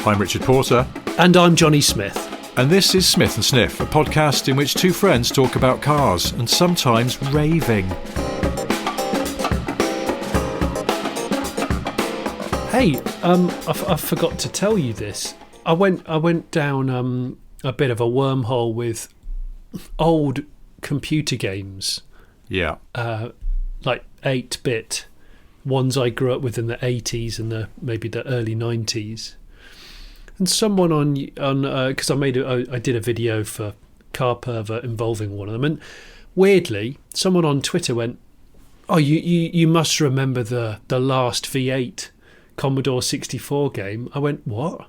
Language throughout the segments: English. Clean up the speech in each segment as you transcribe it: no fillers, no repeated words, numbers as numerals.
I'm Richard Porter. And I'm Jonny Smith. And this is Smith and Sniff, a podcast in which two friends talk about cars and sometimes raving. Hey, I forgot to tell you this. I went down a bit of a wormhole with old computer games. Yeah. Like 8-bit ones I grew up with in the 80s and maybe the early 90s. And someone on because I did a video for Car Pervert involving one of them, and weirdly someone on Twitter went, "Oh, you must remember the last V8 Commodore 64 game." I went, "What?"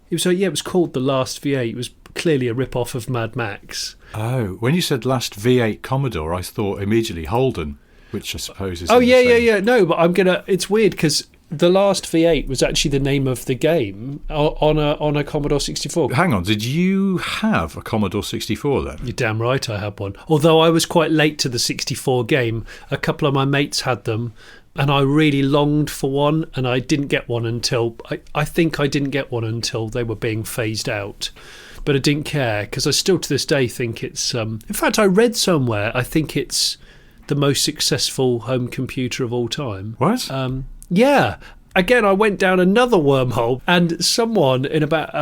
It was called The Last V8. It was clearly a rip-off of Mad Max. Oh, when you said last V8 Commodore, I thought immediately Holden, which I suppose is... Oh, yeah. No, but it's weird because The Last V8 was actually the name of the game on a Commodore 64. Hang on, did you have a Commodore 64 then? You're damn right I had one. Although I was quite late to the 64 game, a couple of my mates had them, and I really longed for one, and I didn't get one until... I think I didn't get one until they were being phased out. But I didn't care, because I still to this day think it's... in fact, I read somewhere, I think it's the most successful home computer of all time. What? Yeah. Again, I went down another wormhole, and someone in about...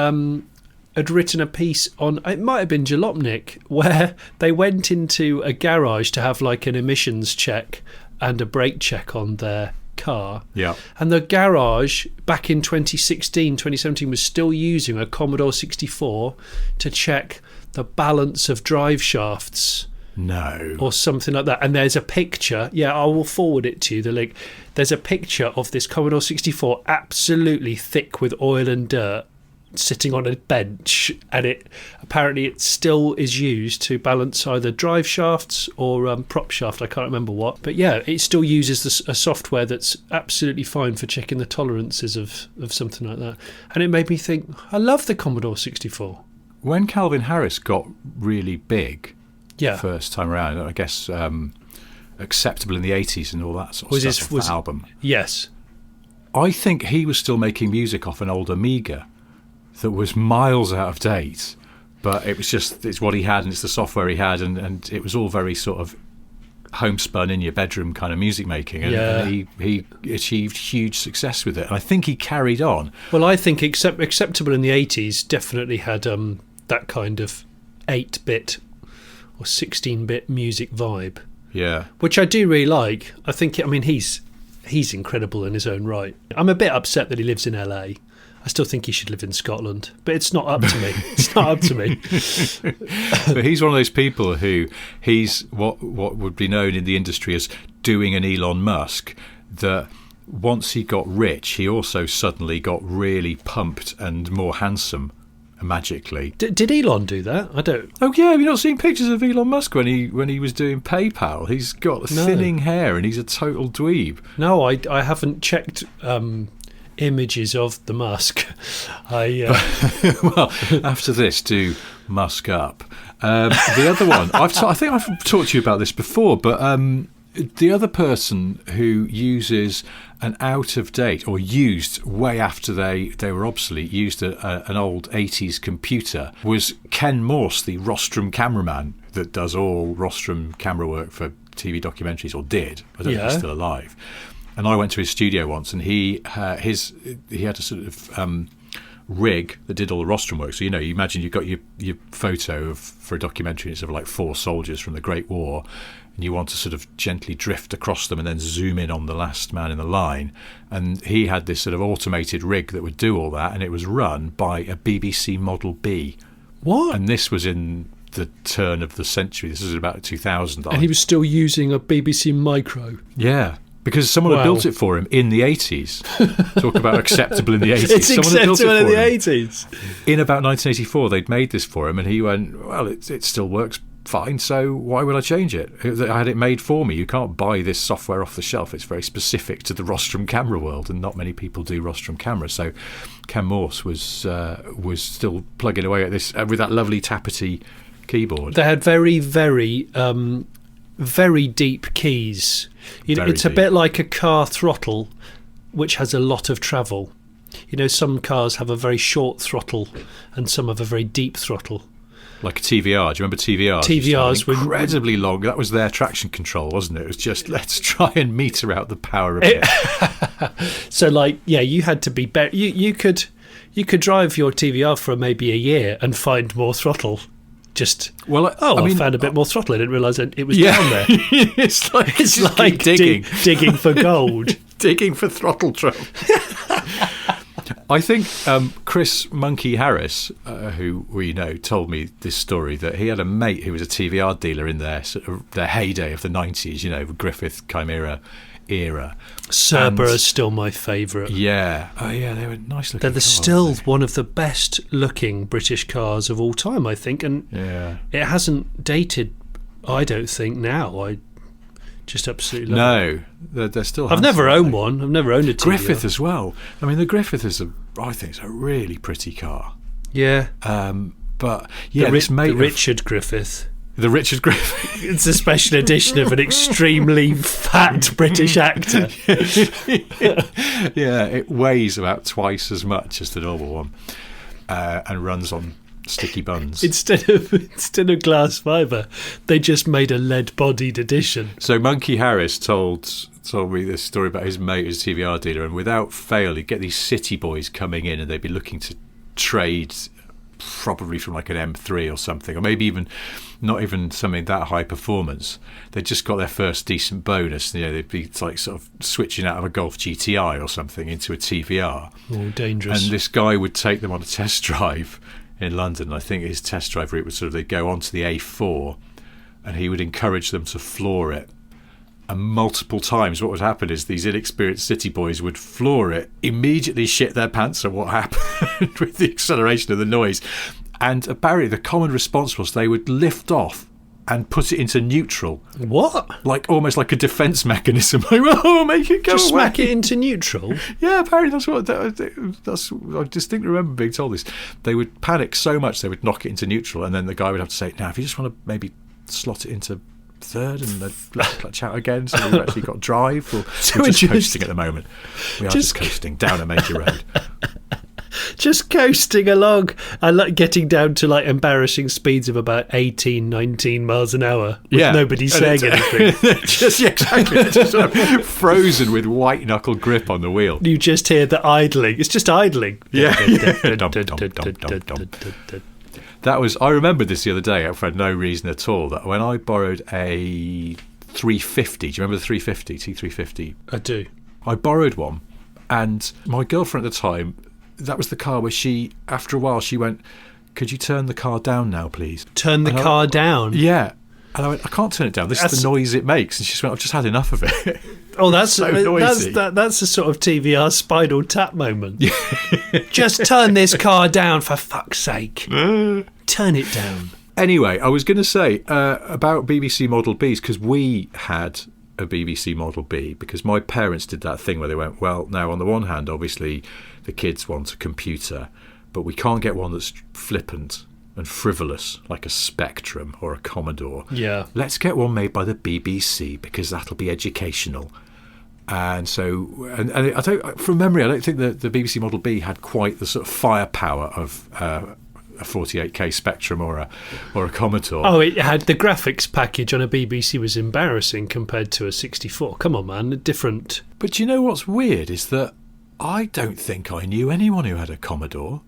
had written a piece on... It might have been Jalopnik, where they went into a garage to have like an emissions check and a brake check on their car. Yeah. And the garage back in 2017 was still using a Commodore 64 to check the balance of drive shafts. No. Or something like that. And there's a picture. Yeah, I will forward it to you, the link. There's a picture of this Commodore 64 absolutely thick with oil and dirt, sitting on a bench, and it still is used to balance either drive shafts or prop shaft. I can't remember what, but yeah, it still uses a software that's absolutely fine for checking the tolerances of something like that. And it made me think, I love the Commodore 64. When Calvin Harris got really big, yeah, first time around, I guess acceptable in the 80s and all that sort of stuff, off the album. Yes, I think he was still making music off an old Amiga that was miles out of date, but it's what he had, and it's the software he had, and it was all very sort of homespun in your bedroom kind of music making, and he achieved huge success with it, and I think he carried on. Well, I think acceptable in the 80s definitely had that kind of 8-bit or 16-bit music vibe, which I do really like. I think he's incredible in his own right. I'm a bit upset that he lives in LA. I still think he should live in Scotland, but it's not up to me. It's not up to me. But he's one of those people who he's what would be known in the industry as doing an Elon Musk, that once he got rich, he also suddenly got really pumped and more handsome magically. Did Elon do that? I don't... Oh, yeah, have you not seen pictures of Elon Musk when he was doing PayPal? He's got thinning hair and he's a total dweeb. No, I haven't checked... images of the Musk. Well, after this, do Musk up. The other one, I think I've talked to you about this before, but the other person who uses an out-of-date, or used way after they were obsolete, used an old 80s computer, was Ken Morse, the rostrum cameraman that does all rostrum camera work for TV documentaries, or did. I don't know if he's still alive. And I went to his studio once, and he had a sort of rig that did all the rostrum work. So, you imagine you've got your photo for a documentary, it's of like 4 soldiers from the Great War, and you want to sort of gently drift across them and then zoom in on the last man in the line. And he had this sort of automated rig that would do all that, and it was run by a BBC Model B. What? And this was in the turn of the century. This was about 2000. And he was still using a BBC Micro. Yeah. Because someone had built it for him in the 80s. Talk about acceptable in the 80s. It's acceptable in the 80s. In about 1984, they'd made this for him, and he went, well, it still works fine, so why would I change it? I had it made for me. You can't buy this software off the shelf. It's very specific to the rostrum camera world, and not many people do rostrum cameras. So Ken Morse was still plugging away at this with that lovely tappety keyboard. They had very, very, very deep keys. It's a bit like a car throttle, which has a lot of travel. You know, some cars have a very short throttle and some have a very deep throttle. Like a TVR. Do you remember TVRs? TVRs were incredibly long. That was their traction control, wasn't it? It was just, let's try and meter out the power a bit. So, like, yeah, you had to be you could drive your TVR for maybe a year and find more throttle. Just I found a bit more throttle. I didn't realise it was down there. it's like digging for gold, digging for throttle trouble. I think Chris Monkey Harris, who we know, told me this story that he had a mate who was a TVR dealer in their heyday of the 90s, you know, Griffith Chimera era. Cerberus is still my favourite. Yeah. Oh, yeah, they were nice looking. They're still one of the best looking British cars of all time, I think. And it hasn't dated, I don't think, now. I just absolutely love it. They're still I've never owned one. I've never owned a TVR. Griffith as well. I mean, the Griffith I think it's a really pretty car. Yeah. But, yeah, the Richard Griffith. The Richard Griffith. It's a special edition of an extremely fat British actor. Yeah, it weighs about twice as much as the normal one, and runs on sticky buns. Instead of glass fibre, they just made a lead-bodied edition. So Monkey Harris told me this story about his mate who's a TVR dealer, and without fail, he'd get these city boys coming in, and they'd be looking to trade probably from like an M3 or something, or maybe even not even something that high performance. They just got their first decent bonus. You know, they'd be like sort of switching out of a Golf GTI or something into a TVR. Oh, dangerous! And this guy would take them on a test drive in London. I think his test drive route was sort of they'd go onto the A4, and he would encourage them to floor it. And multiple times what would happen is these inexperienced city boys would floor it, immediately shit their pants at what happened with the acceleration of the noise. And apparently the common response was they would lift off and put it into neutral. What? Like almost like a defence mechanism. Like, oh, make it go Just away. smack it into neutral? Yeah, apparently that's I distinctly remember being told this. They would panic so much they would knock it into neutral, and then the guy would have to say, now if you just want to maybe slot it into third and let clutch out again, so we've actually got drive. We're just coasting at the moment. We are just coasting down a major road. Just coasting along. I like getting down to like embarrassing speeds of about 18, 19 miles an hour with nobody saying anything. Exactly. Just sort of frozen with white knuckle grip on the wheel. You just hear the idling. It's just idling. Yeah. I remembered this the other day for no reason at all, that when I borrowed a 350, do you remember the 350, T350? I do. I borrowed one, and my girlfriend at the time, that was the car where she, after a while, she went, could you turn the car down now, please? Turn the car down? Yeah. And I went, I can't turn it down. This is the noise it makes. And she just went, I've just had enough of it. Oh, that's so noisy. That's a sort of TVR Spinal Tap moment. Just turn this car down, for fuck's sake. Turn it down. Anyway, I was going to say about BBC Model Bs, because we had a BBC Model B, because my parents did that thing where they went, well, now on the one hand, obviously the kids want a computer, but we can't get one that's flippant and frivolous like a Spectrum or a Commodore. Yeah. Let's get one made by the BBC, because that'll be educational. And so, and I don't, from memory, I don't think the BBC Model B had quite the sort of firepower of a 48K Spectrum or a Commodore. Oh, it had the graphics package on a BBC was embarrassing compared to a 64. Come on, man, different. But you know what's weird is that I don't think I knew anyone who had a Commodore.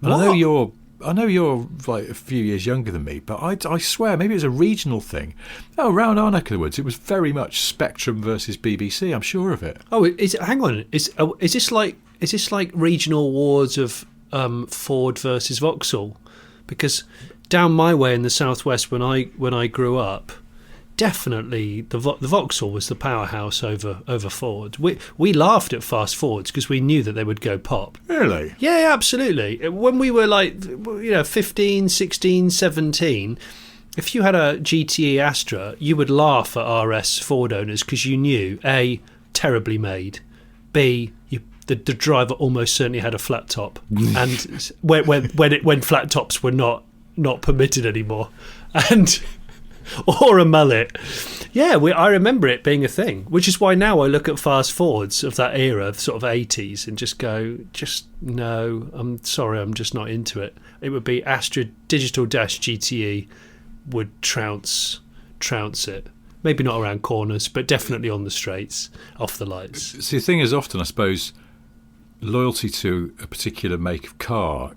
And I know you're like a few years younger than me, but I swear maybe it was a regional thing. Oh, around our neck of the woods, it was very much Spectrum versus BBC. I'm sure of it. Oh, hang on. Is this like regional wars of Ford versus Vauxhall? Because down my way in the southwest, when I grew up, definitely the Vauxhall was the powerhouse over Ford. We laughed at fast Fords because we knew that they would go pop. Really? Yeah, absolutely. When we were like 15, 16, 17, if you had a GTE Astra, you would laugh at RS Ford owners because you knew A, terribly made, B, the driver almost certainly had a flat top, and when flat tops were not permitted anymore, and or a mullet, Yeah, I remember it being a thing, which is why now I look at fast forwards of that era, sort of 80s, and just go, no, I'm sorry, I'm just not into it. It would be Astra Digital Dash GTE would trounce it. Maybe not around corners, but definitely on the straights, off the lights. See, the thing is, often, I suppose, loyalty to a particular make of car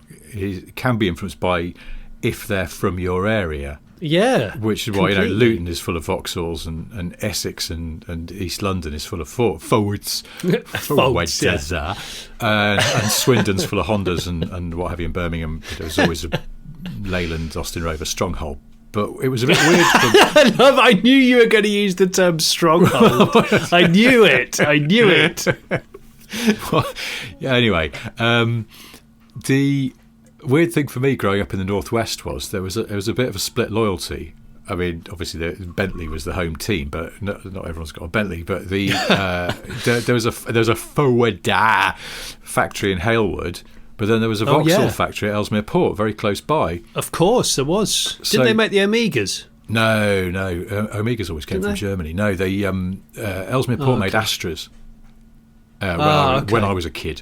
can be influenced by if they're from your area. Yeah. Which is why, Luton is full of Vauxhalls and Essex and East London is full of Forwards. Forwards, yeah. And Swindon's full of Hondas and what have you in Birmingham. There's always a Leyland Austin Rover stronghold. But it was a bit weird. I knew you were going to use the term stronghold. I knew it. Well, yeah, anyway, the weird thing for me growing up in the Northwest was there was a bit of a split loyalty. I mean, obviously Bentley was the home team, but not everyone's got a Bentley. But there was a Forward factory in Halewood, but then there was a Vauxhall factory at Ellesmere Port, very close by. Of course, there was. Didn't they make the Omegas? No. Omegas always came from Germany. No, they Ellesmere Port made Astras. When I was a kid.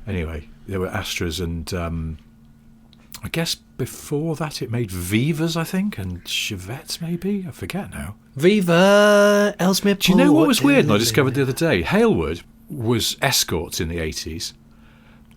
Anyway, there were Astras and I guess before that it made Vivas, I think, and Chevettes maybe. I forget now. Viva Ellesmere Port. Do you know what was weird? And I discovered the other day, Halewood was Escorts in the 80s.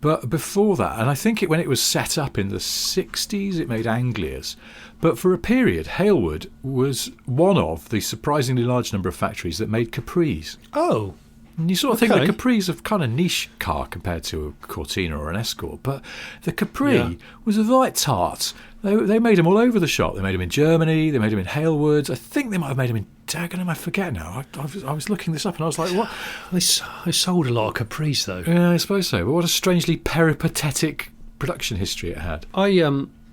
But before that, and I think when it was set up in the 60s, it made Anglias. But for a period, Halewood was one of the surprisingly large number of factories that made Capris. Oh. And you sort of think the Capri's a kind of niche car compared to a Cortina or an Escort, but the Capri was a right tart. They made them all over the shop. They made them in Germany. They made them in Halewood. I think they might have made them in Dagenham. I forget now. I was looking this up and I was like, what? They sold a lot of Capris, though. Yeah, I suppose so. But what a strangely peripatetic production history it had.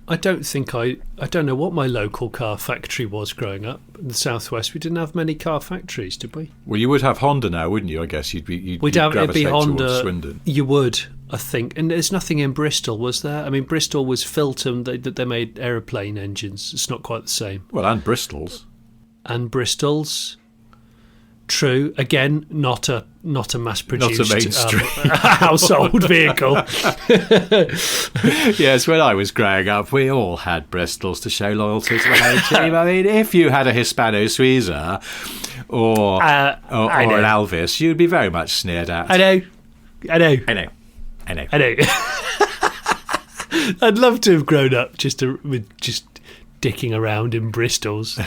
I don't know what my local car factory was growing up in the southwest. We didn't have many car factories, did we? Well, you would have Honda now, wouldn't you? I guess you'd gravitate be Honda. Towards Swindon. You would, I think. And there's nothing in Bristol, was there? I mean, Bristol was Filton. They made aeroplane engines. It's not quite the same. Well, and Bristol's. True. Again, not a mass-produced, not a mainstream household vehicle. Yes, when I was growing up, we all had Bristols to show loyalty to the home team. I mean, if you had a Hispano Suiza or an Alvis, you'd be very much sneered at. I know. I'd love to have grown up with dicking around in Bristols.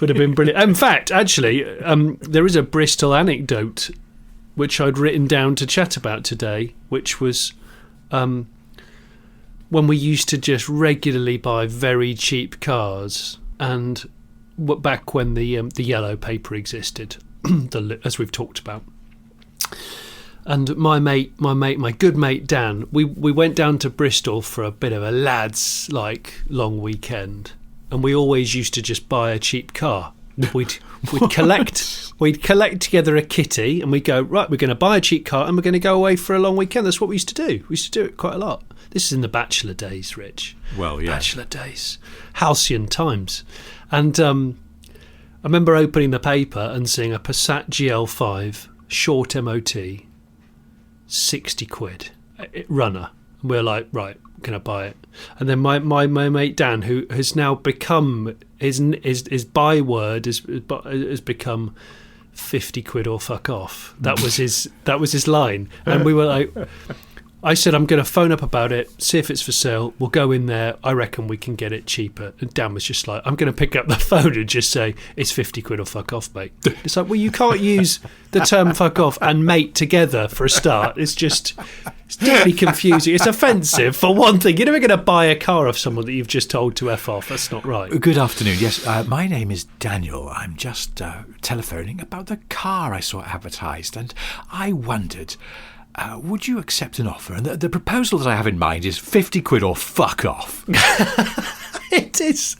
Would have been brilliant. In fact, actually, there is a Bristol anecdote which I'd written down to chat about today, which was when we used to just regularly buy very cheap cars, and back when the yellow paper existed, as we've talked about. And my good mate Dan, we went down to Bristol for a bit of a lads long weekend, and we always used to just buy a cheap car. We'd collect together a kitty, and we'd go, right, we're going to buy a cheap car and we're going to go away for a long weekend. That's what we used to do. We used to do it quite a lot. This is in the bachelor days, Rich. Well, yeah. Bachelor days. Halcyon times. And I remember opening the paper and seeing a Passat GL5 short MOT, 60 quid, runner. And we're like, right, can I buy it? And then my mate Dan, who has now become, his byword has become 50 quid or fuck off. That was his line. And we were like, I said, I'm going to phone up about it, see if it's for sale. We'll go in there. I reckon we can get it cheaper. And Dan was just like, I'm going to pick up the phone and just say, it's 50 quid or fuck off, mate. It's like, well, you can't use the term fuck off and mate together for a start. It's deeply confusing. It's offensive, for one thing. You're never going to buy a car off someone that you've just told to F off. That's not right. Good afternoon. Yes, my name is Daniel. I'm just telephoning about the car I saw advertised, and I wondered, would you accept an offer? And the proposal that I have in mind is 50 quid or fuck off. It is.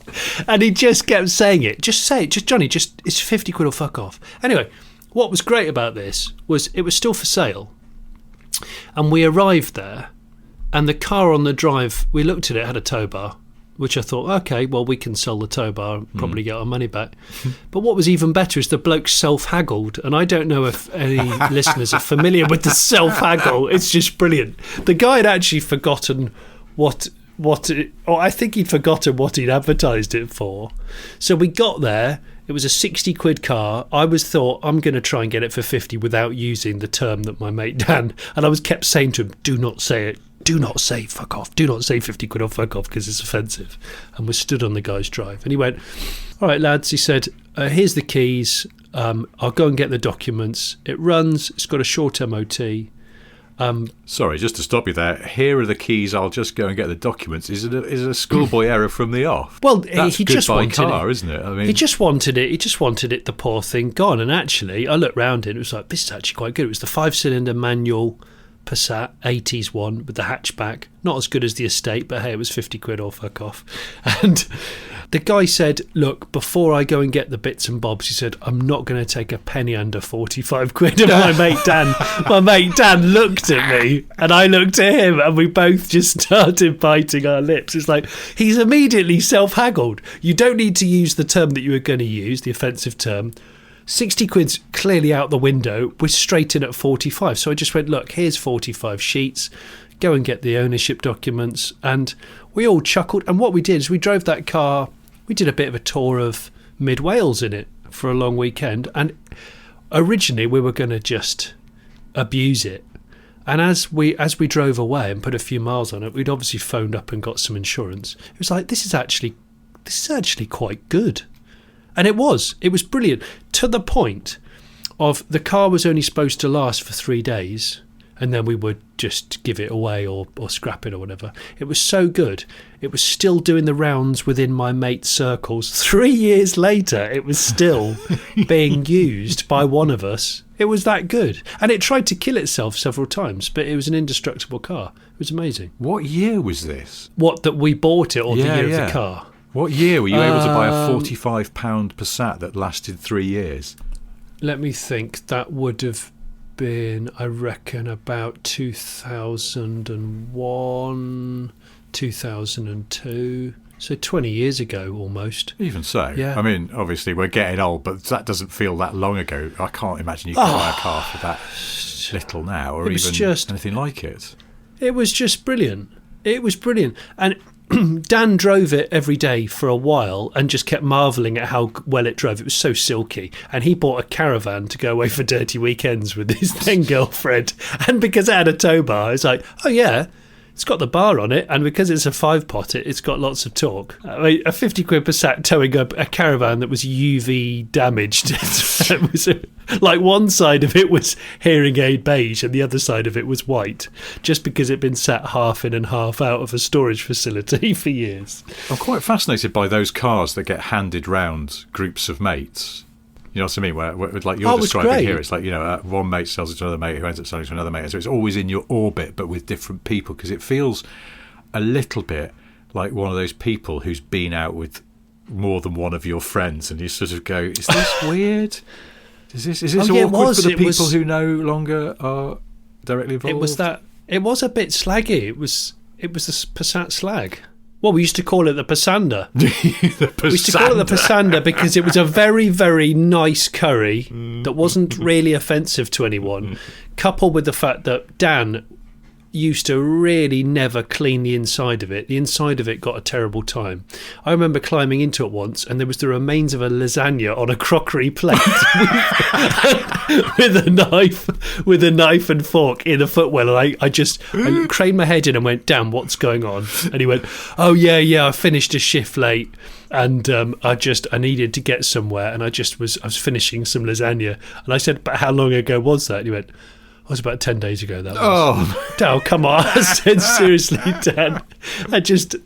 And he just kept saying it. Just say it. Just, Johnny, it's 50 quid or fuck off. Anyway, what was great about this was it was still for sale. And we arrived there, and the car on the drive, we looked at it, had a tow bar. which I thought, okay, well, we can sell the tow bar and probably get our money back. But what was even better is the bloke self-haggled. And I don't know if any listeners are familiar with the self-haggle. It's just brilliant. The guy had actually forgotten I think he'd forgotten what he'd advertised it for. So we got there. It was a 60 quid car. I thought, I'm going to try and get it for 50 without using the term that my mate Dan. And I kept saying to him, do not say it. Do not say fuck off. Do not say 50 quid or fuck off because it's offensive. And we stood on the guy's drive. And he went, all right, lads. He said, here's the keys. I'll go and get the documents. It runs. It's got a short MOT. Sorry, just to stop you there. Here are the keys. I'll just go and get the documents. Is it a schoolboy error from the off? Well, that's he just wanted car, it, isn't it? I mean, he just wanted it. He just wanted it. The poor thing gone. And actually, I looked round it. And it was like, this is actually quite good. It was the 5-cylinder manual Passat 80s one with the hatchback. Not as good as the estate, but hey, it was 50 quid or fuck off. And the guy said, look, before I go and get the bits and bobs, he said, I'm not going to take a penny under 45 quid. And my mate Dan looked at me and I looked at him and we both just started biting our lips. It's like, he's immediately self-haggled. You don't need to use the term that you were going to use, the offensive term. 60 quid's clearly out the window. We're straight in at 45. So I just went, look, here's 45 sheets. Go and get the ownership documents. And we all chuckled. And what we did is we drove that car. We did a bit of a tour of mid Wales in it for a long weekend. And originally we were going to just abuse it. And as we drove away and put a few miles on it, we'd obviously phoned up and got some insurance. It was like, this is actually quite good. And it was brilliant, to the point of the car was only supposed to last for 3 days and then we would just give it away or scrap it or whatever. It was so good. It was still doing the rounds within my mate's circles. 3 years later, it was still being used by one of us. It was that good. And it tried to kill itself several times, but it was an indestructible car. It was amazing. What year was this? What, that we bought it or the year of the car? What year were you able to buy a £45 Passat that lasted 3 years? Let me think. That would have been, I reckon, about 2001, 2002. So 20 years ago, almost. Even so. Yeah. I mean, obviously, we're getting old, but that doesn't feel that long ago. I can't imagine you can buy a car for that little now, or even anything like it. It was just brilliant. It was brilliant. And Dan drove it every day for a while and just kept marvelling at how well it drove. It was so silky. And he bought a caravan to go away for dirty weekends with his then girlfriend. And because it had a tow bar, it's like, oh yeah, it's got the bar on it. And because it's a 5-pot, it's got lots of torque. I mean, a 50 quid Passat towing a caravan that was UV damaged. It was like one side of it was hearing aid beige and the other side of it was white, just because it'd been sat half in and half out of a storage facility for years. I'm quite fascinated by those cars that get handed round groups of mates. You know what I mean? Where like you're describing here, it's like, one mate sells it to another mate who ends up selling it to another mate. So it's always in your orbit, but with different people, because it feels a little bit like one of those people who's been out with more than one of your friends, and you sort of go, "Is this weird? Is this awkward for the people who no longer are directly involved?" It was a bit slaggy. It was the Passat slag. Well, we used to call it the Passander. We used to call it the Passander because it was a very, very nice curry that wasn't really offensive to anyone, coupled with the fact that Dan used to really never clean the inside of it. The inside of it got a terrible time. I remember climbing into it once and there was the remains of a lasagna on a crockery plate with a knife and fork in the footwell, and I craned my head in and went, "Damn, what's going on?" And he went, "Oh yeah, I finished a shift late and I needed to get somewhere and I was finishing some lasagna." And I said, "But how long ago was that?" And he went, "It was about 10 days ago, that was." Oh, come on. I said, "Seriously, Dan." I just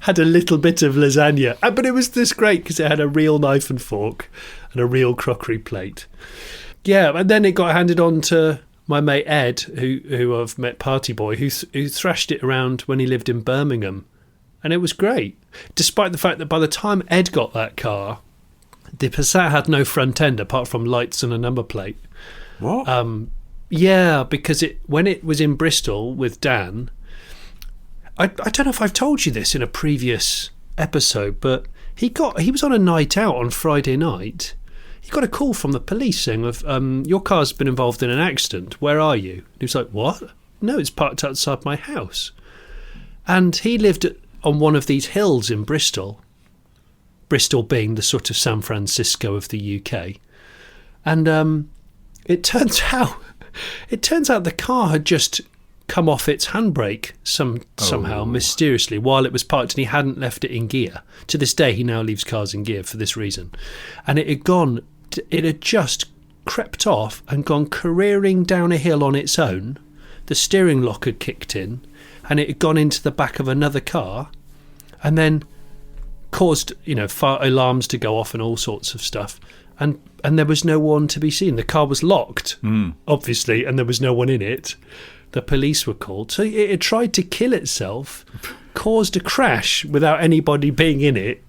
had a little bit of lasagna. But it was this great because it had a real knife and fork and a real crockery plate. Yeah, and then it got handed on to my mate Ed, who I've met, Party Boy, who thrashed it around when he lived in Birmingham. And it was great, despite the fact that by the time Ed got that car, the Passat had no front end apart from lights and a number plate. What? Yeah, because when it was in Bristol with Dan, I don't know if I've told you this in a previous episode, but he was on a night out on Friday night. He got a call from the police saying, your car's been involved in an accident. Where are you? And he was like, what? No, it's parked outside my house. And he lived on one of these hills in Bristol. Bristol being the sort of San Francisco of the UK. And it turns out the car had just come off its handbrake somehow mysteriously while it was parked, and he hadn't left it in gear. To this day, he now leaves cars in gear for this reason. And it had just crept off and gone careering down a hill on its own. The steering lock had kicked in, and it had gone into the back of another car, and then caused, fire alarms to go off and all sorts of stuff. And there was no one to be seen. The car was locked, obviously, and there was no one in it. The police were called. So it had tried to kill itself, caused a crash without anybody being in it.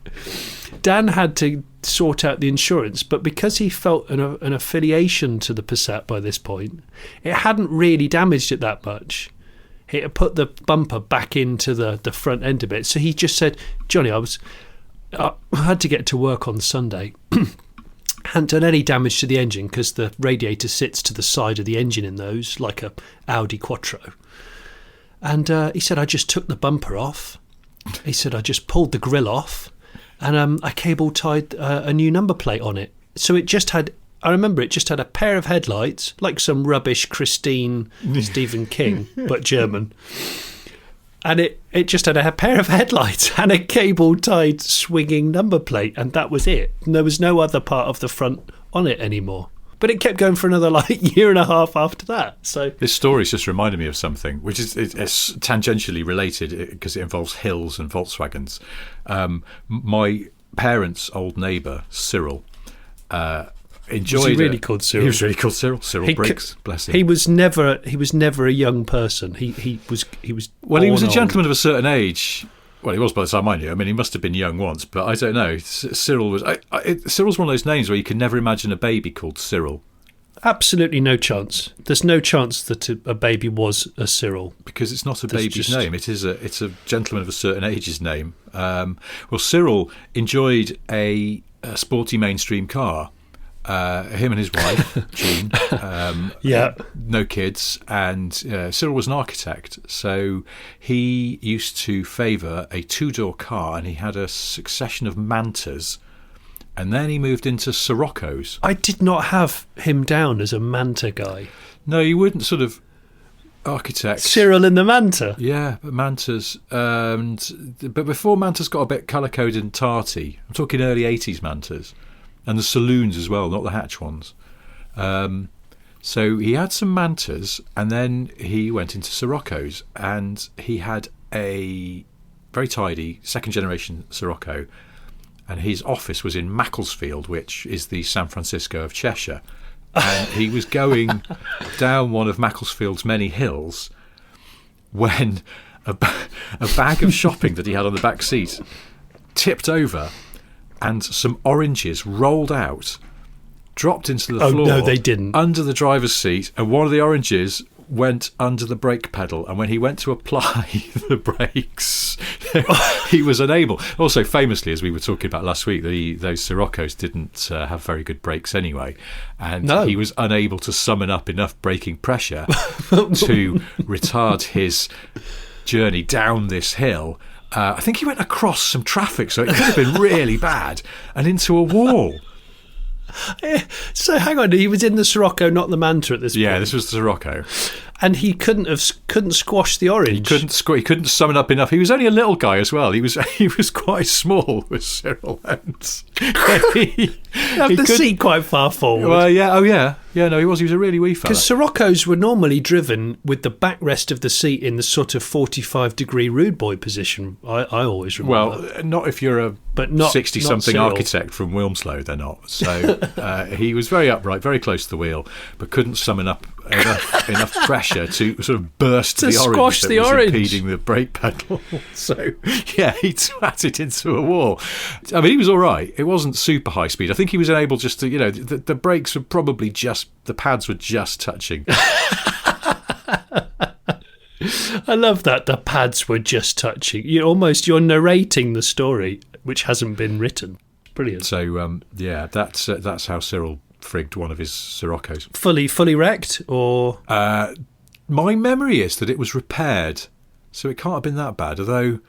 Dan had to sort out the insurance, but because he felt an affiliation to the Passat by this point, it hadn't really damaged it that much. It had put the bumper back into the front end of it. So he just said, Johnny, I had to get to work on Sunday. Hadn't done any damage to the engine because the radiator sits to the side of the engine in those, like a Audi Quattro. And he said, I just took the bumper off. He said, I just pulled the grille off, and I cable tied a new number plate on it. So it just had, I remember it just had a pair of headlights, like some rubbish Christine Stephen King, but German. And it just had a pair of headlights and a cable-tied swinging number plate, and that was it. And there was no other part of the front on it anymore. But it kept going for another year and a half after that. So this story's just reminded me of something, which is it's tangentially related because it involves hills and Volkswagens. My parents' old neighbour, Cyril, enjoyed. Was he really called Cyril? He was really called Cyril. Cyril Briggs, bless him. He was never a young person. He was. Well, he was a gentleman of a certain age. Well, he was by the time I knew. I mean, he must have been young once, but I don't know. Cyril was. Cyril's one of those names where you can never imagine a baby called Cyril. Absolutely no chance. There's no chance that a baby was a Cyril, because it's not a baby's name. It's a gentleman of a certain age's name. Well, Cyril enjoyed a sporty mainstream car. Him and his wife, Jean, no kids, and Cyril was an architect, so he used to favour a two-door car, and he had a succession of Mantas, and then he moved into Siroccos. I did not have him down as a Manta guy. No, you wouldn't sort of architect. Cyril in the Manta? Yeah, but Mantas, but before Mantas got a bit colour-coded and tarty, I'm talking early 80s Mantas. And the saloons as well, not the hatch ones. So he had some Mantas, and then he went into Siroccos, and he had a very tidy second-generation Scirocco, and his office was in Macclesfield, which is the San Francisco of Cheshire. And he was going down one of Macclesfield's many hills when a bag of shopping that he had on the back seat tipped over, and some oranges rolled out, dropped into the floor. No, they didn't. Under the driver's seat, and one of the oranges went under the brake pedal, and when he went to apply the brakes, he was unable. Also, famously, as we were talking about last week, those Siroccos didn't have very good brakes anyway, and he was unable to summon up enough braking pressure to retard his journey down this hill. I think he went across some traffic, so it could have been really bad, and into a wall. So hang on, he was in the Scirocco, not the Manta at this point. Yeah, this was the Scirocco. And he couldn't squash the orange. He couldn't summon up enough. He was only a little guy as well. He was quite small, was Cyril. He had the seat quite far forward. Well, yeah. Oh, yeah. Yeah, no, he was. He was a really wee fella. Because Siroccos were normally driven with the backrest of the seat in the sort of 45-degree rude boy position. I always remember. Well, not if you're a 60-something architect from Wilmslow. They're not. So he was very upright, very close to the wheel, but couldn't summon up enough pressure to sort of burst the orange that was impeding the brake pedal. So, yeah, he twatted into a wall. I mean, he was all right. It wasn't super high speed. I think he was able just to, the brakes were probably the pads were just touching. I love that the pads were just touching. You're narrating the story, which hasn't been written. Brilliant. So that's how Cyril frigged one of his Siroccos. Fully wrecked, or my memory is that it was repaired, so it can't have been that bad. Although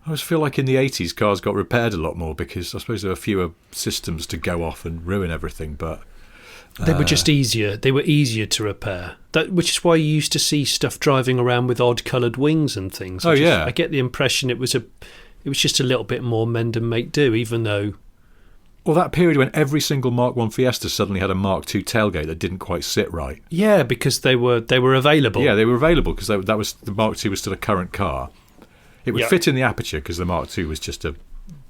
I always feel like in the 80s cars got repaired a lot more because I suppose there were fewer systems to go off and ruin everything. But they were just easier. They were easier to repair. Which is why you used to see stuff driving around with odd coloured wings and things. I get the impression it was just a little bit more mend and make do, even though. Well, that period when every single Mark I Fiesta suddenly had a Mark II tailgate that didn't quite sit right. Yeah, because they were available. Yeah, they were available because that was the Mark II was still a current car. It would fit in the Aperture because the Mark II was just a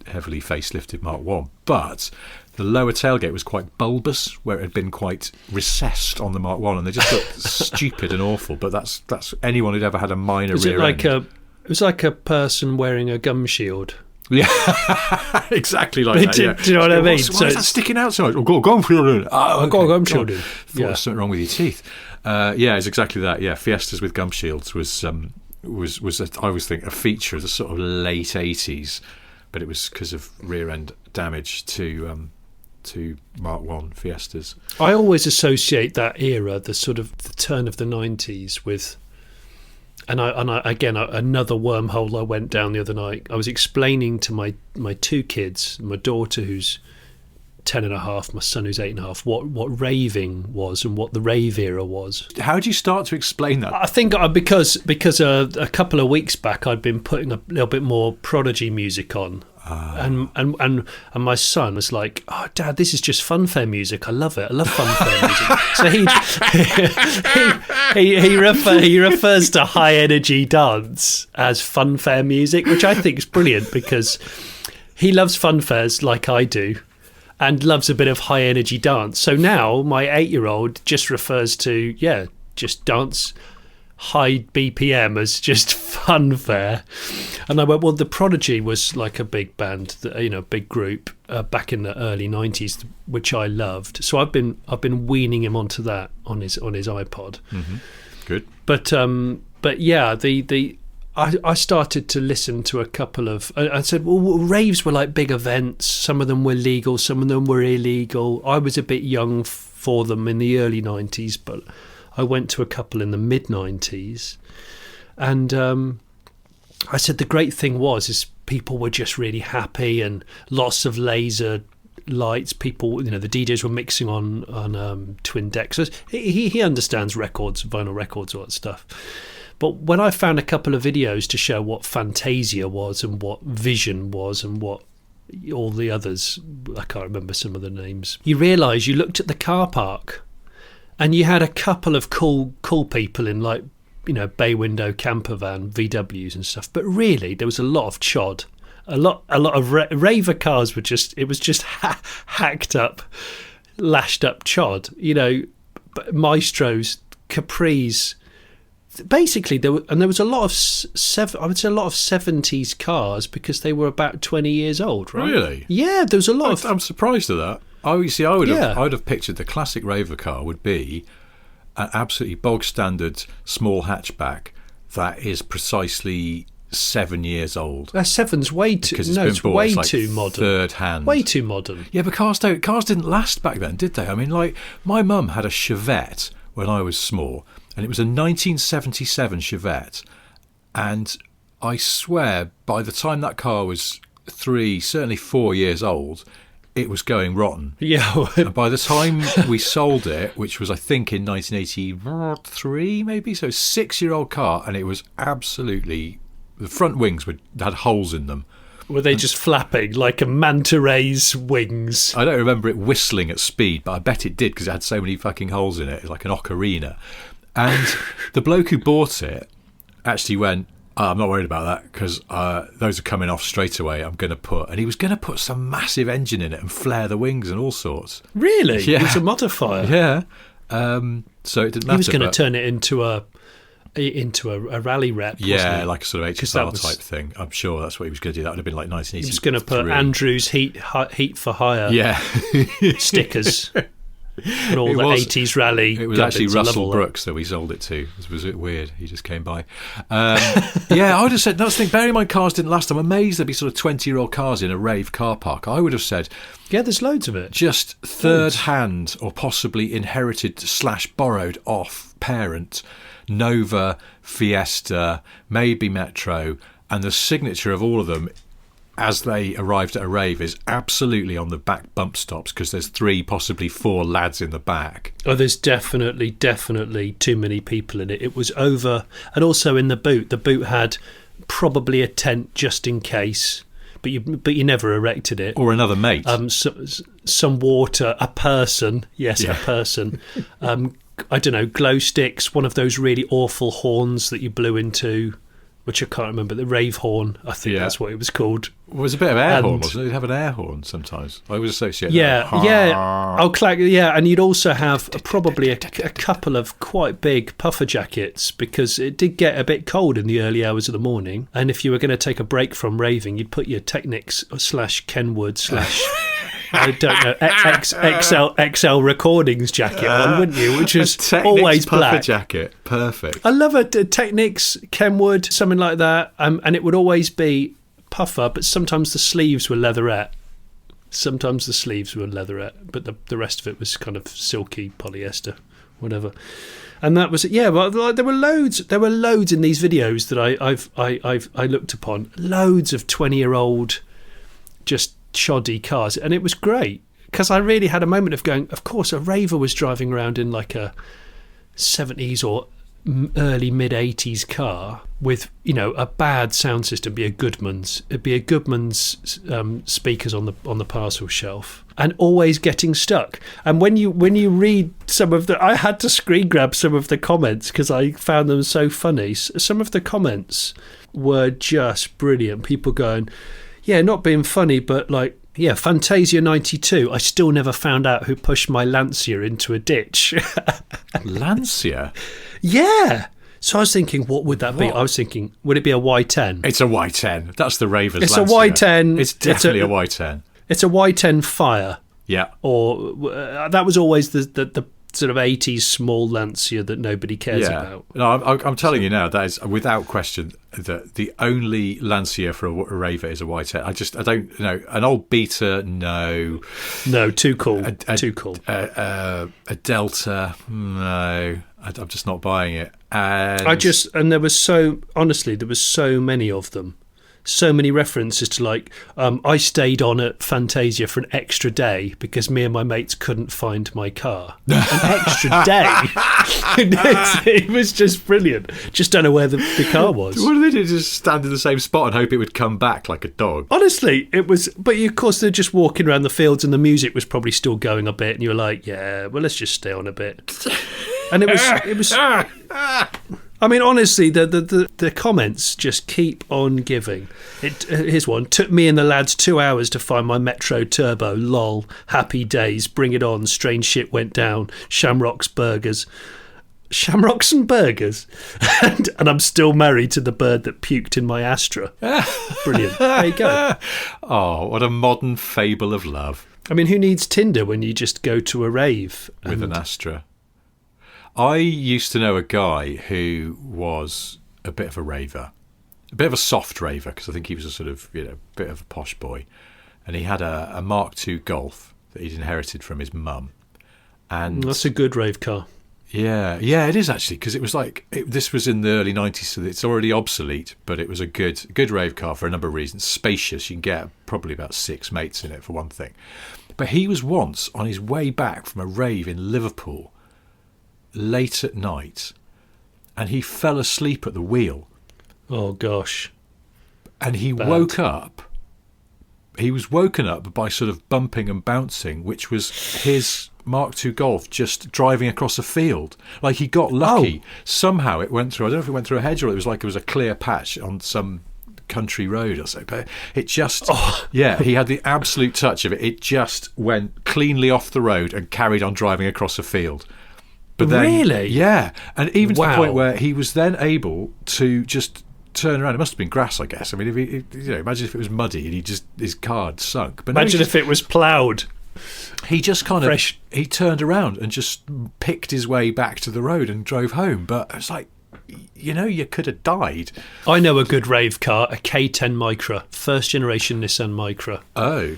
heavily facelifted Mark I. But the lower tailgate was quite bulbous, where it had been quite recessed on the Mark I, and they just looked stupid and awful. But that's anyone who'd ever had a minor rear end. It was like a person wearing a gum shield. Yeah, exactly like that. Do you know what I mean? Why is that sticking out so much? Oh, got a gum shield in. I've got a gum shield in. Thought there was something wrong with your teeth. It's exactly that. Yeah, Fiestas with gum shields was I always think a feature of the sort of late 80s, but it was because of rear end damage to Mark I Fiestas. I always associate that era, the sort of the turn of the 90s, with. And I again, another wormhole I went down the other night. I was explaining to my two kids, my daughter who's 10 and a half, my son who's 8 and a half, what raving was and what the rave era was. How did you start to explain that? I think because a couple of weeks back I'd been putting a little bit more Prodigy music on. And my son was like, "Oh, Dad, this is just funfair music. I love it. I love funfair music." So he refers to high energy dance as funfair music, which I think is brilliant because he loves funfairs like I do, and loves a bit of high energy dance. So now my 8-year-old just refers to just dance. High BPM as just funfair. And I went, well, the Prodigy was like a big band, big group back in the early 90s, which I loved. So I've been weaning him onto that on his iPod. Mm-hmm. Good. But yeah, I started to listen to a couple of. I said, well, raves were like big events. Some of them were legal, some of them were illegal. I was a bit young for them in the early 90s, but I went to a couple in the mid-90s, and I said the great thing is people were just really happy and lots of laser lights. People, the DJs were mixing on twin decks. So he understands records, vinyl records, all that stuff. But when I found a couple of videos to show what Fantasia was and what Vision was and what all the others, I can't remember some of the names, you realise you looked at the car park. And you had a couple of cool people in bay window camper van VWs and stuff, but really there was a lot of chod, a lot of raver cars were just hacked up, lashed up chod, Maestros, Capris. Basically, there was a lot of 70s cars because they were about 20 years old, right? Really? Yeah, there was a lot of. I'm surprised at that. I would have pictured the classic raver car would be an absolutely bog standard small hatchback that is precisely 7 years old. That 7's way too. It's way too modern. Third hand. Way too modern. Yeah, but cars didn't last back then, did they? I mean, like my mum had a Chevette when I was small, and it was a 1977 Chevette, and I swear by the time that car was 3, certainly 4 years old, it was going rotten. Yeah. And by the time we sold it, which was I think in 1983 maybe, so 6-year-old car, and it was absolutely, the front wings had holes in them. Were they just flapping like a manta ray's wings? I don't remember it whistling at speed, but I bet it did because it had so many fucking holes in it. It was like an ocarina. And the bloke who bought it actually went, I'm not worried about that because those are coming off straight away. And he was going to put some massive engine in it and flare the wings and all sorts. Really? Yeah. It was a modifier. Yeah. So it didn't matter. He was going to turn it into a rally rep. Yeah, like a sort of HSR type thing. I'm sure that's what he was going to do. That would have been like 1980. He was going to put Andrew's heat for hire. Yeah. Stickers. And all the 80s rally. It was actually Russell Brooks that we sold it to. It was a bit weird. He just came by. Yeah, I would have said, that's the thing, bearing in mind cars didn't last. I'm amazed there'd be sort of 20-year-old cars in a Rave car park. I would have said... Yeah, there's loads of it. Just third-hand or possibly inherited/borrowed off parent Nova, Fiesta, maybe Metro, and the signature of all of them as they arrived at a rave is absolutely on the back bump stops, because there's 3, possibly 4 lads in the back. Oh, there's definitely too many people in it. It was over, and also in the boot. The boot had probably a tent just in case, but you never erected it. Or another mate. Some water, a person. Yes, yeah. A person. I don't know, glow sticks, one of those really awful horns that you blew into, which I can't remember, the rave horn, I think that's what it was called. It was a bit of air horn, wasn't it? You'd have an air horn sometimes. I always associate that. And you'd also have probably a couple of quite big puffer jackets, because it did get a bit cold in the early hours of the morning, and if you were going to take a break from raving, you'd put your Technics /Kenwood/ I don't know, XL Recordings jacket on, wouldn't you? Which was always black. Puffer jacket, perfect. I love a Technics, Kenwood, something like that, and it would always be puffer, but sometimes the sleeves were leatherette. But the rest of it was kind of silky polyester, whatever. And that was it. Yeah, well, there were loads in these videos that I looked upon. Loads of 20-year-old just shoddy cars, and it was great, because I really had a moment of going, of course, a raver was driving around in like a 70s or early mid-80s car with, a bad sound system. It'd be a Goodman's speakers on the parcel shelf, and always getting stuck. And when you read some of I had to screen grab some of the comments because I found them so funny. Some of the comments were just brilliant. People going, yeah, not being funny, but like, yeah, Fantasia 92. I still never found out who pushed my Lancia into a ditch. Lancia? Yeah. So I was thinking, what would that be? I was thinking, would it be a Y10? It's a Y10. That's the Ravers It's Lancia. A Y10. It's definitely a Y10. It's a Y10 Fire. Yeah. Or that was always the sort of 80s small Lancia that nobody cares about. No, I'm telling you now, that is without question the only Lancia for a raver is a Y10. I don't know, an old Beta, no, too cool, too cool. A Delta, no, I'm just not buying it. And there was so many of them. So many references to like, I stayed on at Fantasia for an extra day because me and my mates couldn't find my car. An extra day? It was just brilliant. Just don't know where the car was. What did they do? Just stand in the same spot and hope it would come back like a dog? Honestly, it was... But of course, they're just walking around the fields and the music was probably still going a bit, and you were like, yeah, well, let's just stay on a bit. And it was... I mean, honestly, the comments just keep on giving. Here's one. Took me and the lads 2 hours to find my Metro Turbo. Lol. Happy days. Bring it on. Strange shit went down. Shamrocks burgers. Shamrocks and burgers. and I'm still married to the bird that puked in my Astra. Brilliant. There you go. Oh, what a modern fable of love. I mean, who needs Tinder when you just go to a rave? With an Astra. I used to know a guy who was a bit of a raver, a bit of a soft raver, because I think he was a sort of, bit of a posh boy. And he had a Mark II Golf that he'd inherited from his mum. And that's a good rave car. Yeah, it is actually, because it was like, this was in the early 90s, so it's already obsolete, but it was a good rave car for a number of reasons. Spacious, you can get probably about 6 mates in it for one thing. But he was once on his way back from a rave in Liverpool, late at night, and he fell asleep at the wheel. Oh gosh. And he woke up. He was woken up by sort of bumping and bouncing, which was his Mark II Golf just driving across a field. Like, he got lucky. Somehow it went through, I don't know if it went through a hedge or it was a clear patch on some country road or so, but it just he had the absolute touch of it. It just went cleanly off the road and carried on driving across a field. But then, really? Yeah. And even to the point where he was then able to just turn around. It must have been grass, I guess. I mean, imagine if it was muddy and his car had sunk. But imagine if it was ploughed. he just kind Fresh. of he turned around and just picked his way back to the road and drove home. But it's like, you could have died. I know a good rave car, a K10 Micra, first generation Nissan Micra. Oh,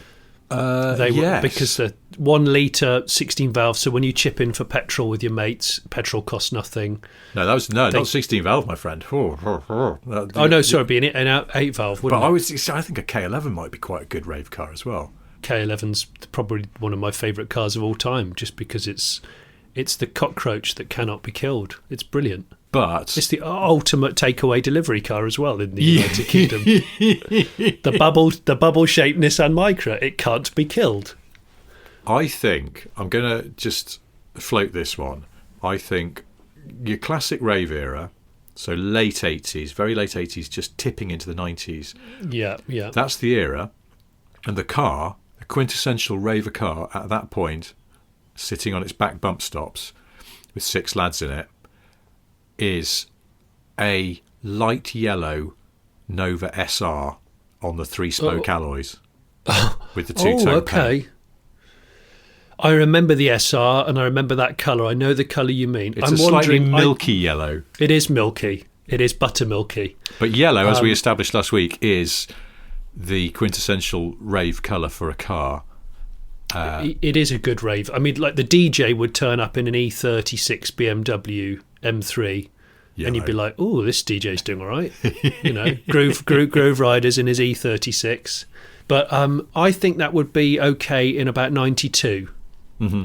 They were, yes. because the 1 litre 16 valve, so when you chip in for petrol with your mates, petrol costs nothing. No, that was not 16 valve, my friend. Oh no, sorry, being an 8 valve, But wouldn't I think a K11 might be quite a good rave car as well. K11's probably one of my favourite cars of all time, just because it's the cockroach that cannot be killed. It's brilliant. But It's the ultimate takeaway delivery car as well in the United Kingdom. The bubble-shaped Nissan Micra, it can't be killed. I think I'm going to just float this one. I think your classic rave era, so late 80s, very late 80s, just tipping into the 90s. Yeah. That's the era. And the car, a quintessential raver car at that point, sitting on its back bump stops with 6 lads in it, is a light yellow Nova SR on the 3-spoke alloys with the 2-tone paint. I remember the SR and I remember that colour. I know the colour you mean. It's a slightly milky yellow. It is milky. It is buttermilky. But yellow, as we established last week, is the quintessential rave colour for a car. It is a good rave. I mean, like the DJ would turn up in an E36 BMW M3, Yellow. and you'd be like, "Oh, this DJ's doing all right." Groove Riders in his E36. But I think that would be okay in about 92. Mm-hmm.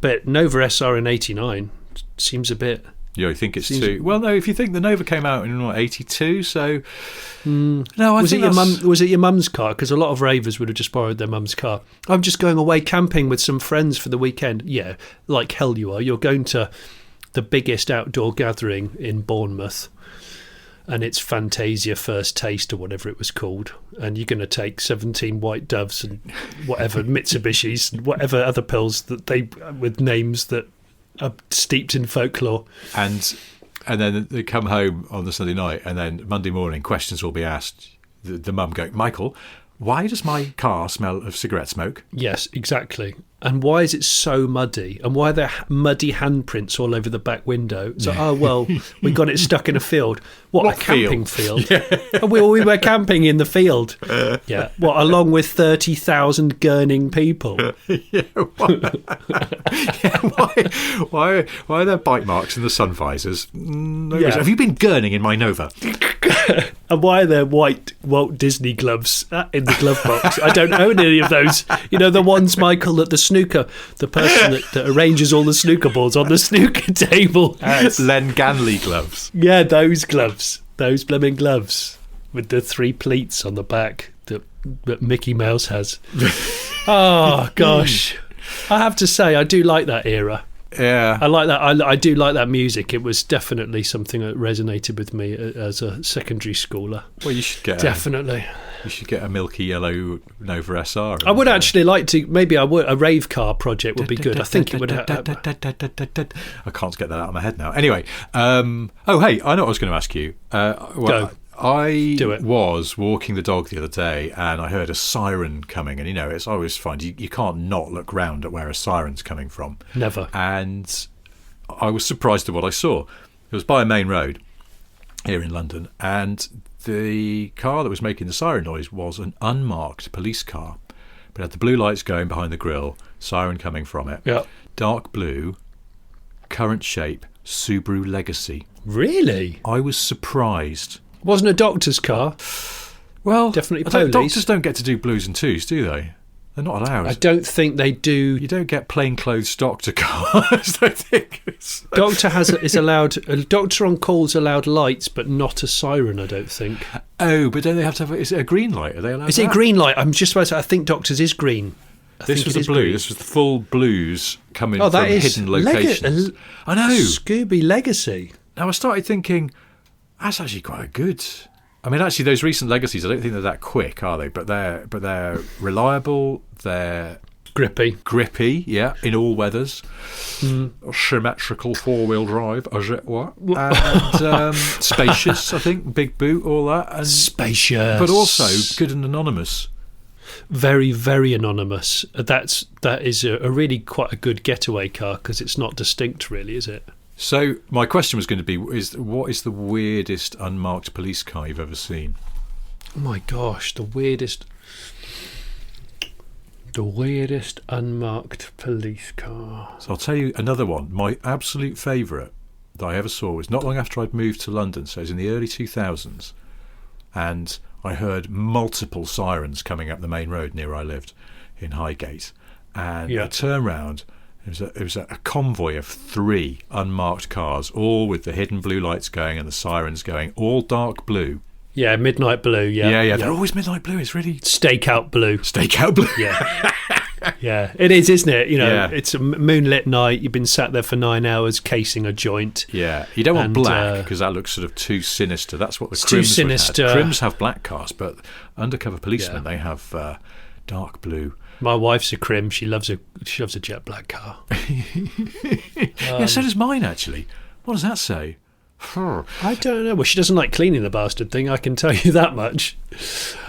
But Nova SR in 89 seems a bit. Yeah, I think it's too. Well, no, if you think the Nova came out in 82, so no, I was think was it your mum's car? Because a lot of ravers would have just borrowed their mum's car. I'm just going away camping with some friends for the weekend. Yeah, like hell you are. You're going to the biggest outdoor gathering in Bournemouth, and it's Fantasia First Taste or whatever it was called, and you're going to take 17 White Doves and whatever Mitsubishis, and whatever other pills that they with names that are steeped in folklore. And then they come home on the Sunday night, and then Monday morning questions will be asked. The mum go, Michael, why does my car smell of cigarette smoke? Yes, exactly. And why is it so muddy? And why are there muddy handprints all over the back window? So, oh, well, we got it stuck in a field. What a camping field. Yeah. We were camping in the field. Yeah. What, along with 30,000 gurning people? Yeah, why are there bite marks in the sun visors? No reason. Have you been gurning in my Nova? And why are there white Walt Disney gloves in the glove box? I don't own any of those. You know, the ones, Michael, that the person that arranges all the snooker balls on the snooker table has. Len Ganley gloves. Yeah, those gloves. Those blooming gloves with the 3 pleats on the back that Mickey Mouse has. Oh, gosh. I have to say, I do like that era. Yeah, I like that. I do like that music. It was definitely something that resonated with me as a secondary schooler. Well, you should get definitely. You should get a milky yellow Nova SR. I would actually like to. Maybe I would. A rave car project would be good. I think it would. I can't get that out of my head now. Anyway, oh hey, I know what I was going to ask you. Go. I was walking the dog the other day and I heard a siren coming, and it's always fun. You can't not look round at where a siren's coming from. Never. And I was surprised at what I saw. It was by a main road here in London, and the car that was making the siren noise was an unmarked police car. But it had the blue lights going behind the grille, siren coming from it. Yeah. Dark blue, current shape, Subaru Legacy. Really? I was surprised. Wasn't a doctor's car. Well, definitely police. Doctors don't get to do blues and twos, do they? They're not allowed. I don't think they do. You don't get plainclothes doctor cars. I think doctor is allowed. A doctor on call's allowed lights, but not a siren. I don't think. Oh, but don't they have to have? Is it a green light? Are they allowed? Is it a green light? I'm just about to say. I think doctors is green. This was the blue. Green. This was the full blues coming from hidden locations. I know. Scooby Legacy. Now I started thinking, that's actually quite a good. I mean, actually, those recent Legacies, I don't think they're that quick, are they? But they're reliable. They're grippy, yeah, in all weathers. Symmetrical 4-wheel drive, as it were, and spacious. I think big boot, all that, and spacious, but also good and anonymous. very, very anonymous. That is a really quite a good getaway car because it's not distinct, really, is it? So my question was going to be: what is the weirdest unmarked police car you've ever seen? Oh my gosh, the weirdest unmarked police car. So I'll tell you another one. My absolute favourite that I ever saw was not long after I'd moved to London. So it was in the early 2000s, and I heard multiple sirens coming up the main road near where I lived in Highgate, and I turned round. It was a convoy of 3 unmarked cars, all with the hidden blue lights going and the sirens going, all dark blue. Yeah, midnight blue. Yeah. They're always midnight blue. It's really stakeout blue. Yeah. Yeah, it is, isn't it? It's a moonlit night. You've been sat there for 9 hours casing a joint. Yeah, you don't want black because that looks sort of too sinister. That's what the Crims too sinister. Crims have black cars, but undercover policemen they have dark blue. My wife's a Crim. She loves a jet black car. Yeah, so does mine actually. What does that say? I don't know. Well, she doesn't like cleaning the bastard thing. I can tell you that much.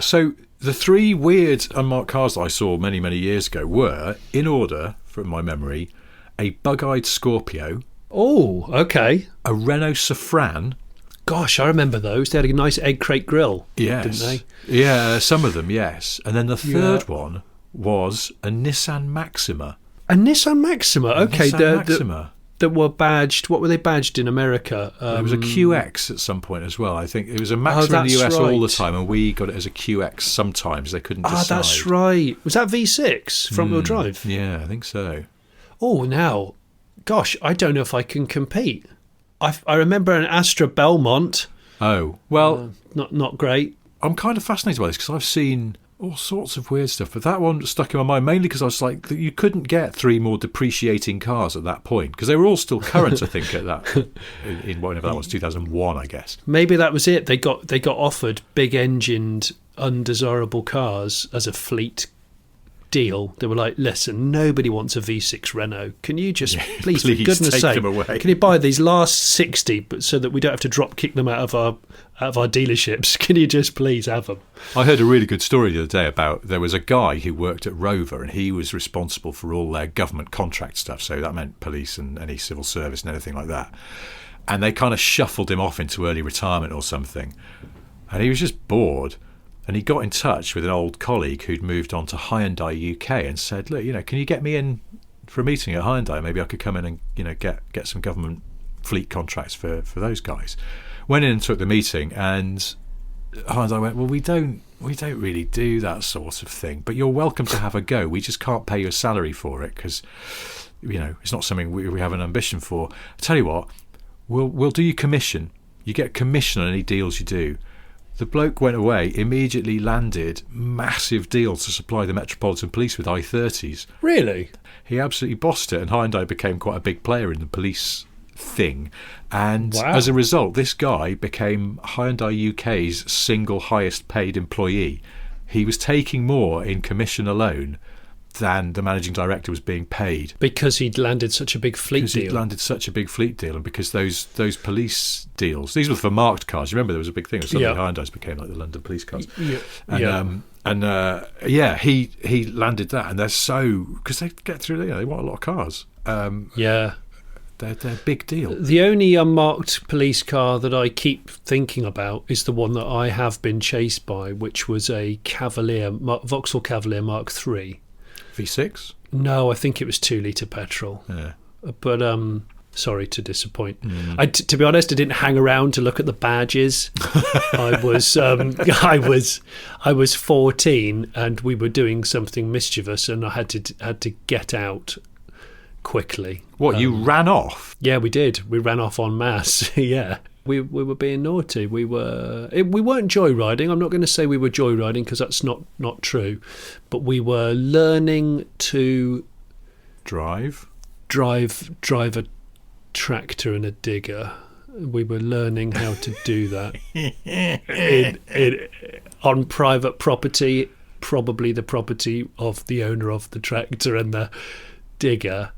So the 3 weird unmarked cars that I saw many, many years ago were, in order from my memory, a bug-eyed Scorpio. Oh, okay. A Renault Safran. Gosh, I remember those. They had a nice egg crate grille, yes, didn't they? Yeah, some of them, yes. And then the third one was a Nissan Maxima. A Nissan Maxima? Okay. Nissan Maxima. That were badged. What were they badged in America? It was a QX at some point as well. I think it was a Maxima in the US all the time, and we got it as a QX sometimes. They couldn't decide. That's right. Was that V6 front-wheel drive? Yeah, I think so. Oh, now, gosh, I don't know if I can compete. I remember an Astra Belmont. Oh, well, not great. I'm kind of fascinated by this because I've seen all sorts of weird stuff, but that one stuck in my mind mainly because I was like, you couldn't get 3 more depreciating cars at that point because they were all still current. I think at that in whatever that was, 2001, I guess. Maybe that was it. They got offered big engined, undesirable cars as a fleet deal. They were like, listen, nobody wants a V6 Renault. Can you just please for goodness sake, can you buy these last 60, but so that we don't have to drop kick them out of our dealerships? Can you just please have them? I heard a really good story the other day about there was a guy who worked at Rover and he was responsible for all their government contract stuff. So that meant police and any civil service and anything like that. And they kind of shuffled him off into early retirement or something. And he was just bored. And he got in touch with an old colleague who'd moved on to Hyundai UK and said, look, can you get me in for a meeting at Hyundai? Maybe I could come in and get some government fleet contracts for those guys. Went in and took the meeting, and Hyundai went, well, we don't really do that sort of thing, but you're welcome to have a go. We just can't pay you a salary for it because it's not something we have an ambition for. I tell you what, we'll do you commission. You get commission on any deals you do. The bloke went away, immediately landed massive deals to supply the Metropolitan Police with I-30s. Really? He absolutely bossed it, and Hyundai became quite a big player in the police thing. And as a result, this guy became Hyundai UK's single highest paid employee. He was taking more in commission alone than the managing director was being paid. Because he'd landed such a big fleet deal. He'd landed such a big fleet deal, and because those police deals, these were for marked cars. You remember there was a big thing. Suddenly Hyundai's became like the London police cars. He landed that, and they're so, because they get through, they want a lot of cars. They're a big deal. The only unmarked police car that I keep thinking about is the one that I have been chased by, which was a Vauxhall Cavalier Mark III. V6? No, I think it was 2-litre petrol. Yeah. But sorry to disappoint. To be honest, I didn't hang around to look at the badges. I was 14 and we were doing something mischievous, and I had to get out quickly. What, you ran off? Yeah, we did. We ran off en masse. Yeah. We were being naughty. We weren't joyriding. I'm not going to say we were joyriding because that's not true. But we were learning to drive a tractor and a digger. We were learning how to do that on private property, probably the property of the owner of the tractor and the digger.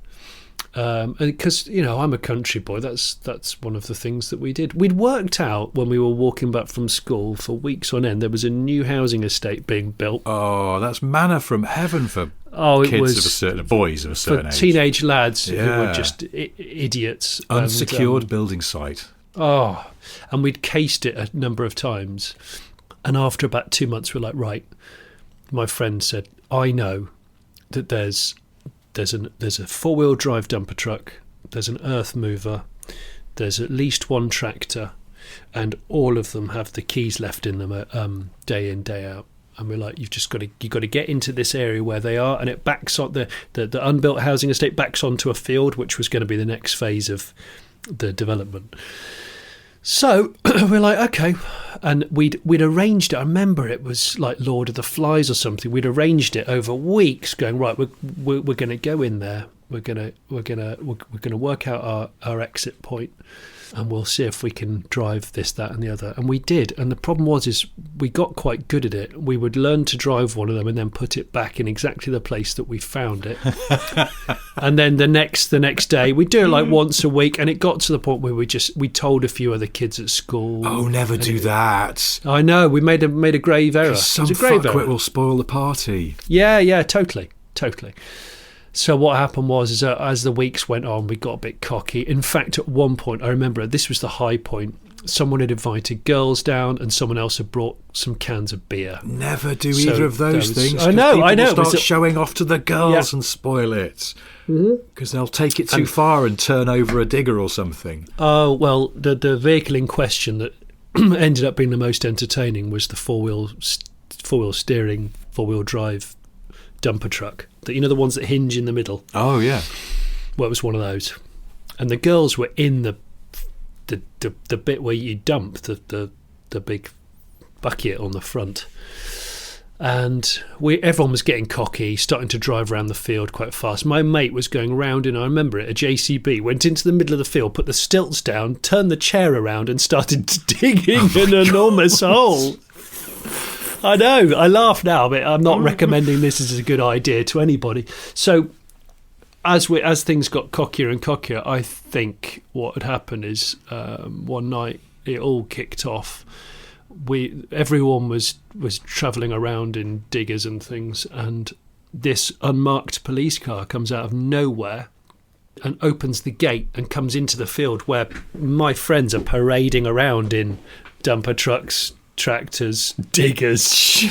because I'm a country boy. That's one of the things that we did. We'd worked out when we were walking back from school for weeks on end. There was a new housing estate being built. Oh, that's manna from heaven for boys of a certain age. Teenage lads who were just idiots. Unsecured building site. Oh, and we'd cased it a number of times. And after about 2 months, we're like, right. My friend said, I know that there's a 4-wheel drive dumper truck, there's an earth mover, there's at least one tractor, and all of them have the keys left in them day in, day out. And we're like, you've got to get into this area where they are, and it backs on the unbuilt housing estate backs onto a field, which was going to be the next phase of the development. So we're like, okay, and we'd arranged it. I remember it was like Lord of the Flies or something. We'd arranged it over weeks, going, right, we're going to go in there. We're going to work out our exit point, and we'll see if we can drive this, that, and the other. And we did. And the problem is we got quite good at it. We would learn to drive one of them and then put it back in exactly the place that we found it. And then the next day, we'd do it like once a week. And it got to the point where we told a few other kids at school. Oh, never do that. I know. We made a grave error. Some fuckwit will spoil the party. Yeah, totally. So what happened was, as the weeks went on, we got a bit cocky. In fact, at one point, I remember this was the high point. Someone had invited girls down, and someone else had brought some cans of beer. Never do either of those things. I know. People start showing off to the girls and spoil it, because they'll take it too far and turn over a digger or something. Oh well, the vehicle in question that ended up being the most entertaining was the four-wheel steering, 4-wheel drive dumper truck. The ones that hinge in the middle. Oh yeah. Well, it was one of those, and the girls were in the bit where you dump the big bucket on the front, and everyone was getting cocky, starting to drive around the field quite fast. My mate was going round in, I remember it, a JCB, went into the middle of the field, put the stilts down, turned the chair around, and started digging an enormous hole. I know, I laugh now, but I'm not recommending this as a good idea to anybody. So as things got cockier and cockier, I think what had happened is one night it all kicked off. Everyone was travelling around in diggers and things, and this unmarked police car comes out of nowhere and opens the gate and comes into the field where my friends are parading around in dumper trucks, tractors, diggers,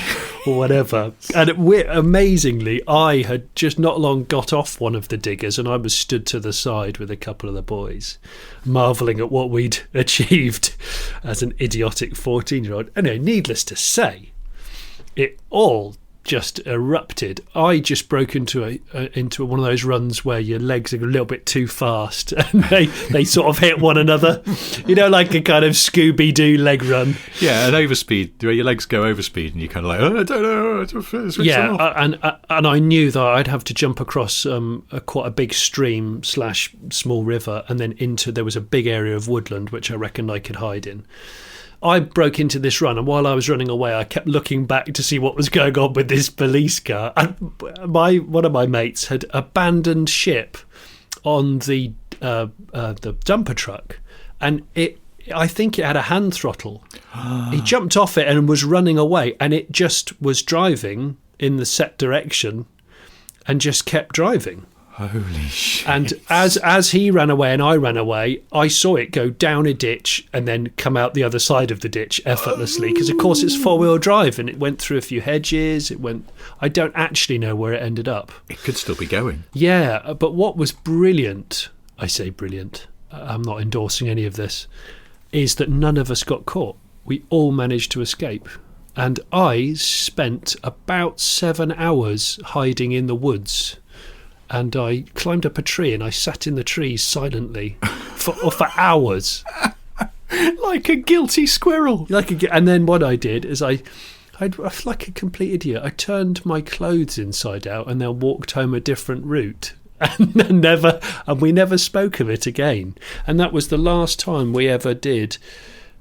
or whatever. And amazingly, I had just not long got off one of the diggers, and I was stood to the side with a couple of the boys, marvelling at what we'd achieved as an idiotic 14-year-old. Anyway, needless to say, it all just erupted. I just broke into one of those runs where your legs are a little bit too fast and they sort of hit one another, like a kind of Scooby-Doo leg run. Yeah, an overspeed where your legs go overspeed and you're kind of like, I don't know, and I knew that I'd have to jump across quite a big stream / small river, and then there was a big area of woodland which I reckoned I could hide in. I broke into this run, and while I was running away, I kept looking back to see what was going on with this police car. And one of my mates had abandoned ship on the dumper truck, and I think it had a hand throttle. He jumped off it and was running away, and it just was driving in the set direction and just kept driving. Holy shit. And as he ran away and I ran away, I saw it go down a ditch and then come out the other side of the ditch effortlessly, because of course it's 4-wheel drive, and it went through a few hedges. I don't actually know where it ended up. It could still be going. Yeah, but what was brilliant, I say brilliant, I'm not endorsing any of this, is that none of us got caught. We all managed to escape. And I spent about 7 hours hiding in the woods. And I climbed up a tree and I sat in the trees silently for hours. Like a guilty squirrel. And then what I did is I like a complete idiot, I turned my clothes inside out and then walked home a different route. And we never spoke of it again. And that was the last time we ever did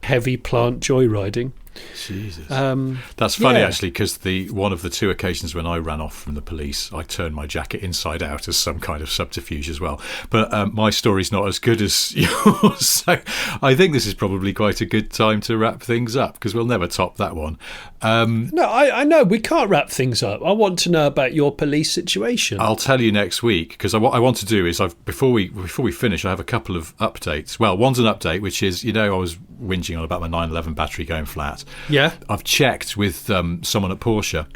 heavy plant joyriding. Jesus. That's funny, yeah. actually, because one of the two occasions when I ran off from the police, I turned my jacket inside out as some kind of subterfuge as well. But my story's not as good as yours, so I think this is probably quite a good time to wrap things up, because we'll never top that one. No, I know we can't wrap things up. I want to know about your police situation. I'll tell you next week, because what I want to do is before we finish, I have a couple of updates. Well, one's an update, which is, I was whinging on about my 911 battery going flat. Yeah. I've checked with someone at Porsche,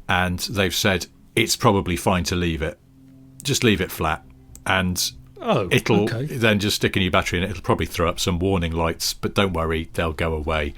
and they've said it's probably fine to leave it. Just leave it flat, and it'll then just stick a new battery in it. It'll probably throw up some warning lights, but don't worry, they'll go away.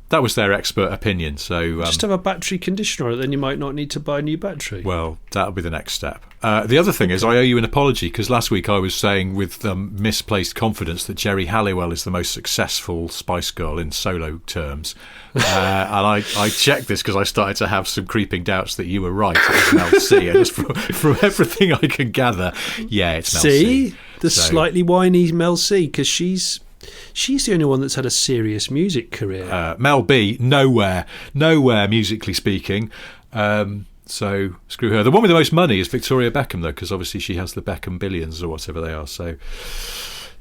That was their expert opinion. So just have a battery conditioner, then you might not need to buy a new battery. Well, that'll be the next step. The other thing is, I owe you an apology, because last week I was saying with misplaced confidence that Geri Halliwell is the most successful Spice Girl in solo terms. And I checked this because I started to have some creeping doubts that you were right. It was Mel C. And just from everything I can gather, yeah, it's Mel C. See? The slightly whiny Mel C, because she's the only one that's had a serious music career. Mel B, nowhere musically speaking. So screw her. The one with the most money is Victoria Beckham, though, because obviously she has the Beckham billions or whatever they are. So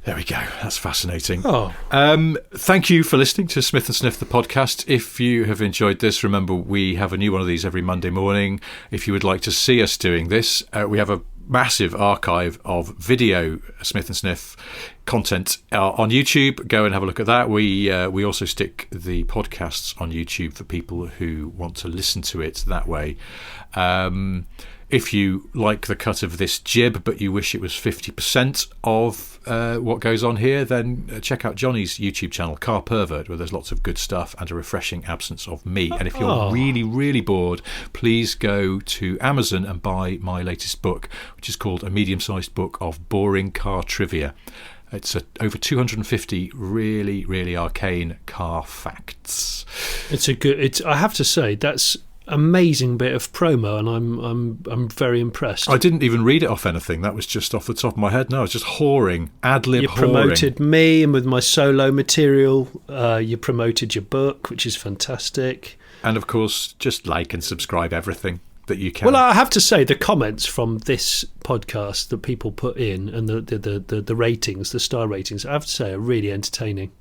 there we go. That's fascinating. Thank you for listening to Smith and Sniff, the podcast. If you have enjoyed this, remember we have a new one of these every Monday morning. If you would like to see us doing this, we have a massive archive of video Smith and Sniff content on YouTube. Go and have a look at that. We also stick the podcasts on YouTube for people who want to listen to it that way. If you like the cut of this jib but you wish it was 50% of what goes on here, then check out Jonny's YouTube channel, Car Pervert, where there's lots of good stuff and a refreshing absence of me. And if you're really, really bored, please go to Amazon and buy my latest book, which is called A Medium-Sized Book of Boring Car Trivia. It's over 250 really, really arcane car facts. I have to say, that's amazing bit of promo, and I'm very impressed. I didn't even read it off anything. That was just off the top of my head. No, I was just ad-lib you whoring. Promoted me, and with my solo material, you promoted your book, which is fantastic. And of course, just like and subscribe everything that you can. Well, I have to say, the comments from this podcast that people put in, and the ratings, the star ratings, I have to say, are really entertaining.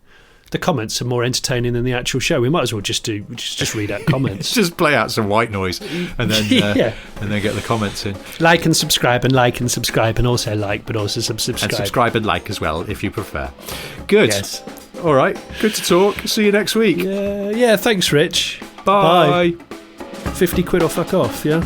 The comments are more entertaining than the actual show. We might as well just read out comments. Just play out some white noise and then and then get the comments in. Like and subscribe, and also like, but also subscribe. And subscribe and like as well if you prefer. Good. Yes. All right. Good to talk. See you next week. Yeah. Thanks, Rich. Bye. 50 quid or fuck off. Yeah.